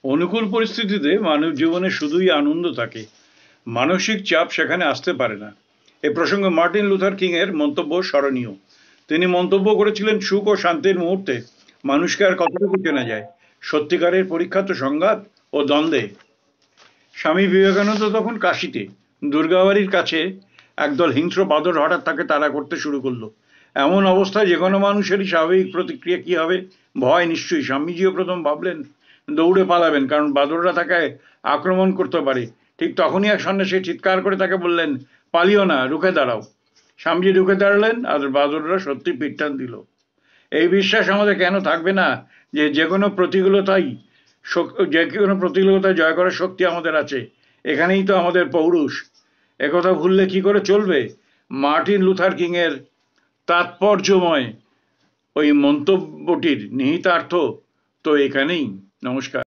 অনুকূল পরিস্থিতিতে মানব জীবনে শুধুই আনন্দ থাকে, মানসিক চাপ সেখানে আসতে পারে না। এ প্রসঙ্গে মার্টিন লুথার কিং এর মন্তব্য স্মরণীয়। তিনি মন্তব্য করেছিলেন, সুখ ও শান্তির মুহূর্তে মানুষকে আর কতটুকু চেনা যায়, সত্যিকারের পরীক্ষা তো সংঘাত ও দ্বন্দ্বে। স্বামী বিবেকানন্দ তখন কাশীতে, দুর্গাবাড়ির কাছে একদল হিংস্র বাদর হঠাৎ তাকে তাড়া করতে শুরু করলো। এমন অবস্থায় যে কোনো মানুষেরই স্বাভাবিক প্রতিক্রিয়া কি হবে? ভয় নিশ্চয়ই। স্বামীজিও প্রথম ভাবলেন দৌড়ে পালাবেন, কারণ বাদররা তাকে আক্রমণ করতে পারে। ঠিক তখনই এক সন্ন্যাসী চিৎকার করে তাকে বললেন, পালিও না, রুখে দাঁড়াও। স্বামীজি রুখে দাঁড়ালেন, আর বাদররা সত্যি পিটটান দিল। এই বিশ্বাস আমাদের কেন থাকবে না যে যে কোনো প্রতিকূলতা জয় করার শক্তি আমাদের আছে? এখানেই তো আমাদের পৌরুষ। একথা ভুললে কি করে চলবে? মার্টিন লুথার কিং এর তাৎপর্যময় ওই মন্তব্যটির নিহিতার্থ তো এখানেই। নমস্কার।